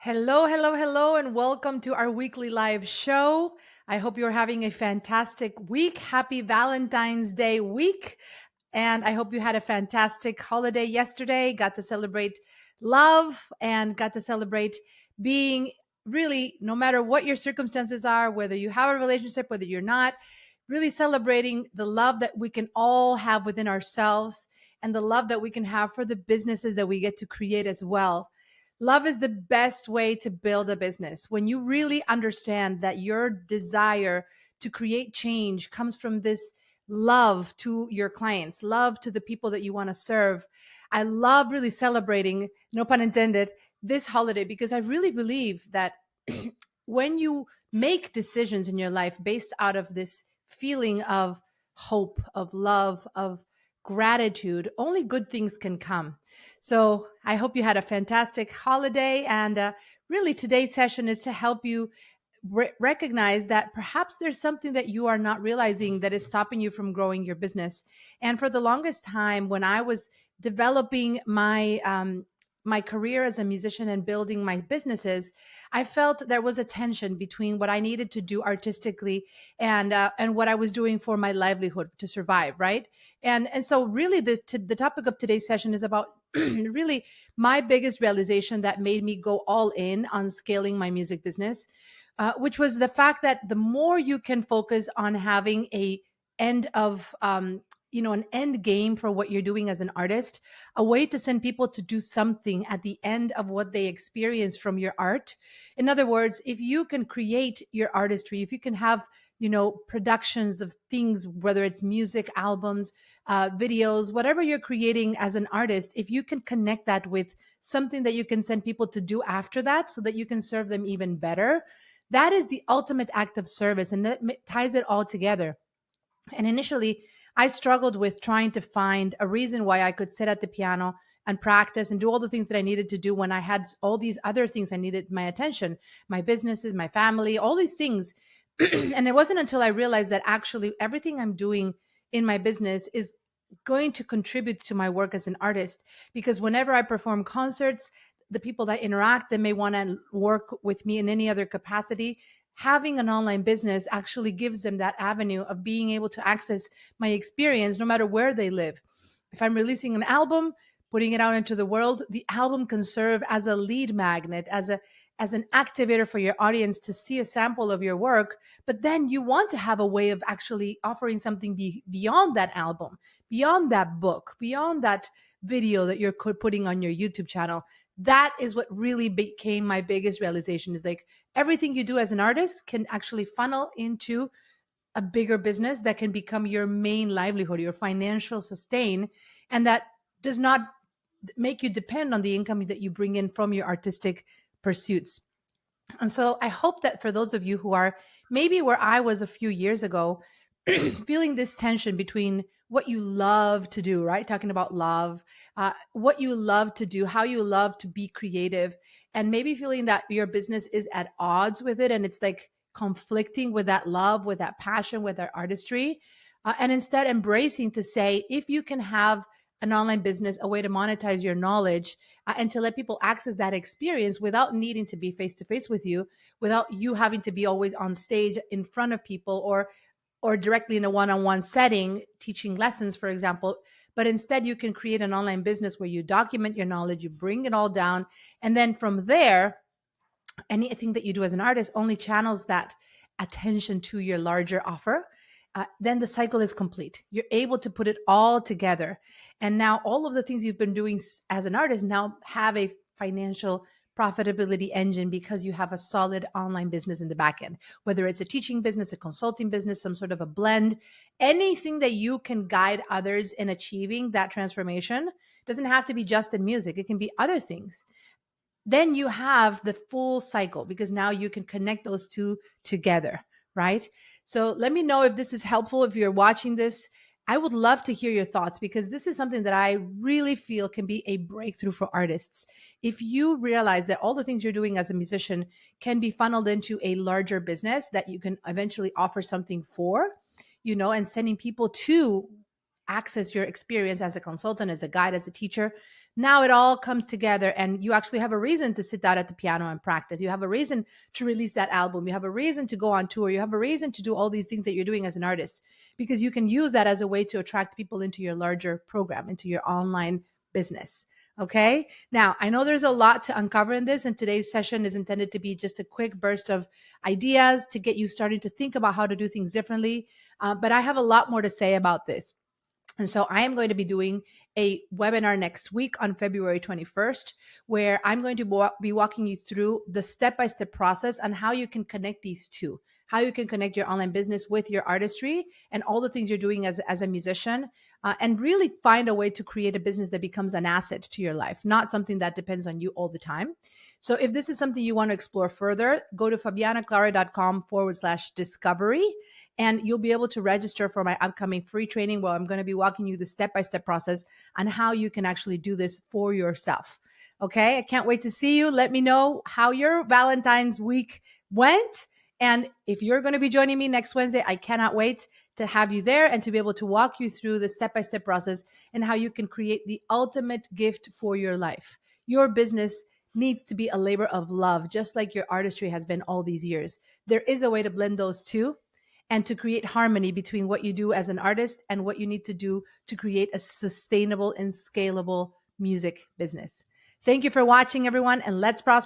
Hello, hello, hello, and welcome to our weekly live show. I hope you're having a fantastic week. Happy Valentine's Day week. And I hope you had a fantastic holiday yesterday, got to celebrate love and got to celebrate being really, no matter what your circumstances are, whether you have a relationship, whether you're not, really celebrating the love that we can all have within ourselves and the love that we can have for the businesses that we get to create as well. Love is the best way to build a business. When you really understand that your desire to create change comes from this love to your clients, love to the people that you want to serve. I love really celebrating, no pun intended, this holiday because I really believe that when you make decisions in your life based out of this feeling of hope, of love, of gratitude, only good things can come. So I hope you had a fantastic holiday. And really, today's session is to help you recognize that perhaps there's something that you are not realizing that is stopping you from growing your business. And for the longest time, when I was developing my career as a musician and building my businesses, I felt there was a tension between what I needed to do artistically and what I was doing for my livelihood to survive, right? And so really the topic of today's session is about really my biggest realization that made me go all in on scaling my music business, which was the fact that the more you can focus on having a end of an end game for what you're doing as an artist, a way to send people to do something at the end of what they experience from your art. In other words, if you can create your artistry, if you can have productions of things, whether it's music, albums, videos, whatever you're creating as an artist, if you can connect that with something that you can send people to do after that so that you can serve them even better, that is the ultimate act of service, and that ties it all together. And initially, I struggled with trying to find a reason why I could sit at the piano and practice and do all the things that I needed to do when I had all these other things I needed my attention, my businesses, my family, all these things. And it wasn't until I realized that actually everything I'm doing in my business is going to contribute to my work as an artist. Because whenever I perform concerts, the people that interact, that may want to work with me in any other capacity, having an online business actually gives them that avenue of being able to access my experience no matter where they live. If I'm releasing an album, putting it out into the world, the album can serve as a lead magnet, as an activator for your audience to see a sample of your work. But then you want to have a way of actually offering something beyond that album, beyond that book, beyond that video that you're putting on your YouTube channel. That is what really became my biggest realization, is like everything you do as an artist can actually funnel into a bigger business that can become your main livelihood, your financial sustain, and that does not make you depend on the income that you bring in from your artistic pursuits. And so I hope that for those of you who are maybe where I was a few years ago, feeling this tension between what you love to do, right? Talking about love, what you love to do, how you love to be creative, and maybe feeling that your business is at odds with it and it's like conflicting with that love, with that passion, with that artistry. And instead embracing to say, if you can have an online business, a way to monetize your knowledge, and to let people access that experience without needing to be face to face with you, without you having to be always on stage in front of people or directly in a one-on-one setting teaching lessons, for example. But instead you can create an online business where you document your knowledge, you bring it all down, and then from there anything that you do as an artist only channels that attention to your larger offer. Then the cycle is complete. You're able to put it all together. And now all of the things you've been doing as an artist now have a financial profitability engine because you have a solid online business in the back end, whether it's a teaching business, a consulting business, some sort of a blend, anything that you can guide others in achieving that transformation. Doesn't have to be just in music. It can be other things. Then you have the full cycle because now you can connect those two together, right? So let me know if this is helpful. If you're watching this, I would love to hear your thoughts because this is something that I really feel can be a breakthrough for artists. If you realize that all the things you're doing as a musician can be funneled into a larger business that you can eventually offer something for, and sending people to access your experience as a consultant, as a guide, as a teacher, Now it all comes together and you actually have a reason to sit down at the piano and practice. You have a reason to release that album. You have a reason to go on tour. You have a reason to do all these things that you're doing as an artist, because you can use that as a way to attract people into your larger program, into your online business. Okay. Now, I know there's a lot to uncover in this, and today's session is intended to be just a quick burst of ideas to get you starting to think about how to do things differently. But I have a lot more to say about this. And so I am going to be doing a webinar next week on February 21st, where I'm going to be walking you through the step-by-step process on how you can connect these two, how you can connect your online business with your artistry and all the things you're doing as a musician, and really find a way to create a business that becomes an asset to your life, not something that depends on you all the time. So if this is something you want to explore further, go to fabianaclaure.com/discovery. And you'll be able to register for my upcoming free training where I'm going to be walking you the step-by-step process on how you can actually do this for yourself. Okay. I can't wait to see you. Let me know how your Valentine's week went. And if you're going to be joining me next Wednesday, I cannot wait to have you there and to be able to walk you through the step-by-step process and how you can create the ultimate gift for your life. Your business needs to be a labor of love, just like your artistry has been all these years. There is a way to blend those two and to create harmony between what you do as an artist and what you need to do to create a sustainable and scalable music business. Thank you for watching, everyone, and let's prosper.